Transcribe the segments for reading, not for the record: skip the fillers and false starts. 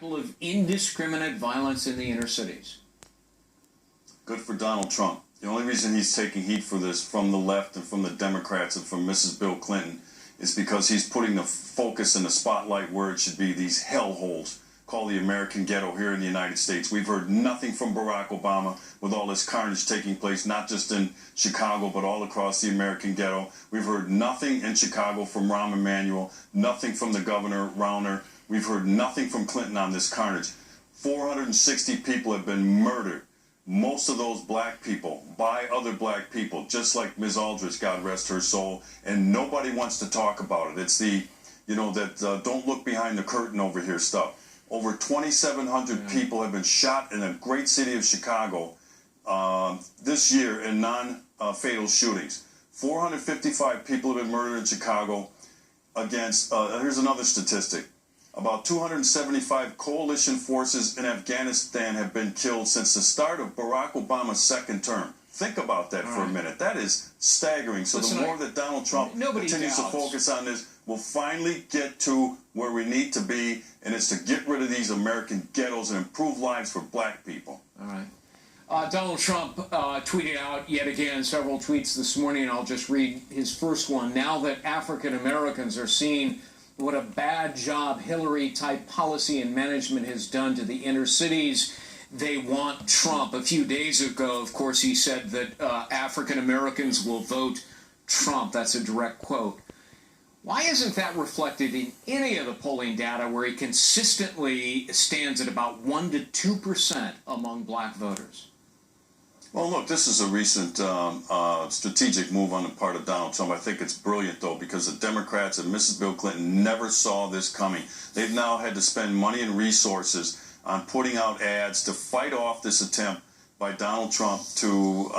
Of indiscriminate violence in the inner cities. Good for Donald Trump. The only reason he's taking heat for this from the left and from the Democrats and from Mrs. Bill Clinton is because he's putting the focus and the spotlight where it should be, these hellholes called the American ghetto here in the United States. We've heard nothing from Barack Obama with all this carnage taking place, not just in Chicago, but all across the American ghetto. We've heard nothing in Chicago from Rahm Emanuel, nothing from the governor, Rauner. We've heard nothing from Clinton on this carnage. 460 people have been murdered. Most of those black people by other black people, just like Ms. Aldrich, God rest her soul, and nobody wants to talk about it. It's the, don't look behind the curtain over here stuff. Over 2,700 people have been shot in the great city of Chicago this year in non-fatal shootings. 455 people have been murdered in Chicago against, here's another statistic. About 275 coalition forces in Afghanistan have been killed since the start of Barack Obama's second term. Think about that for a minute. That is staggering. So the more that Donald Trump continues to focus on this, we'll finally get to where we need to be, and it's to get rid of these American ghettos and improve lives for black people. All right. Donald Trump tweeted out yet again several tweets this morning, and I'll just read his first one. Now that African Americans are seeing what a bad job Hillary-type policy and management has done to the inner cities, they want Trump. A few days ago, of course, he said that African Americans will vote Trump. That's a direct quote. Why isn't that reflected in any of the polling data where he consistently stands at about 1% to 2% among black voters? Well, look, this is a recent strategic move on the part of Donald Trump. I think it's brilliant, though, because the Democrats and Mrs. Bill Clinton never saw this coming. They've now had to spend money and resources on putting out ads to fight off this attempt by Donald Trump to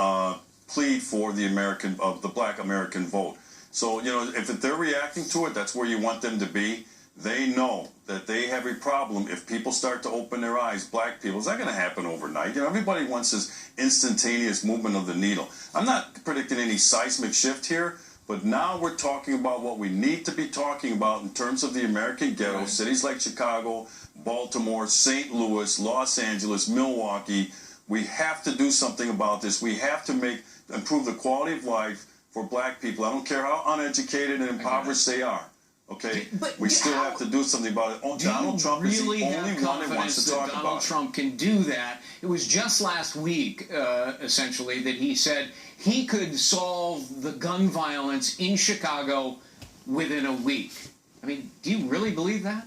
plead for the black American vote. So, if they're reacting to it, that's where you want them to be. They know that they have a problem if people start to open their eyes, black people. It's not going to happen overnight. Everybody wants this instantaneous movement of the needle. I'm not predicting any seismic shift here, but now we're talking about what we need to be talking about in terms of the American ghetto, right. Cities like Chicago, Baltimore, St. Louis, Los Angeles, Milwaukee. We have to do something about this. We have to improve the quality of life for black people. I don't care how uneducated and impoverished they are. Okay, but we still have to do something about it. Donald Trump is the only one that wants to talk about it. Donald Trump can do that. It was just last week, essentially, that he said he could solve the gun violence in Chicago within a week. I mean, do you really believe that?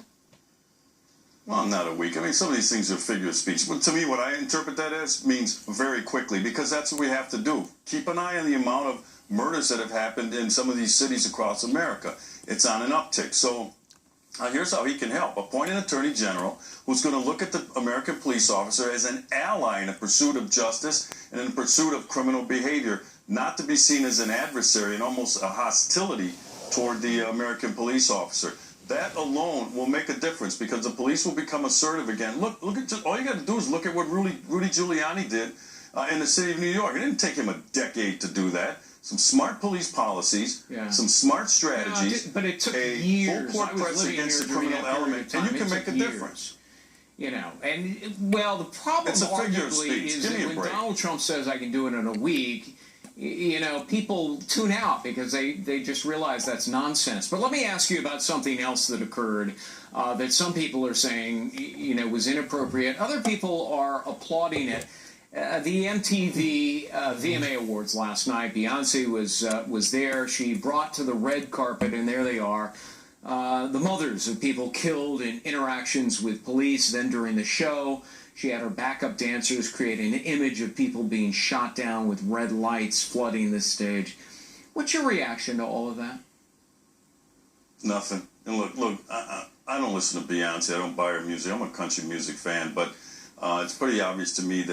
Well, not a week. I mean, some of these things are figure of speech. But to me, what I interpret that as means very quickly, because that's what we have to do. Keep an eye on the amount of murders that have happened in some of these cities across America. It's on an uptick. So here's how he can help. Appoint an attorney general who's going to look at the American police officer as an ally in the pursuit of justice and in the pursuit of criminal behavior, not to be seen as an adversary and almost a hostility toward the American police officer. That alone will make a difference because the police will become assertive again. Look at all you got to do is look at what Rudy Giuliani did in the city of New York. It didn't take him a decade to do that. Some smart police policies, some smart strategies, but it took years. Full court press against the criminal element, and you can make a difference. And well, the problem arguably is that when Donald Trump says I can do it in a week, people tune out because they just realize that's nonsense. But let me ask you about something else that occurred that some people are saying, was inappropriate. Other people are applauding it. The MTV VMA Awards last night, Beyonce was there. She brought to the red carpet, and there they are, the mothers of people killed in interactions with police. Then during the show, she had her backup dancers create an image of people being shot down with red lights flooding the stage. What's your reaction to all of that? Nothing. And look, I don't listen to Beyonce. I don't buy her music. I'm a country music fan, but it's pretty obvious to me that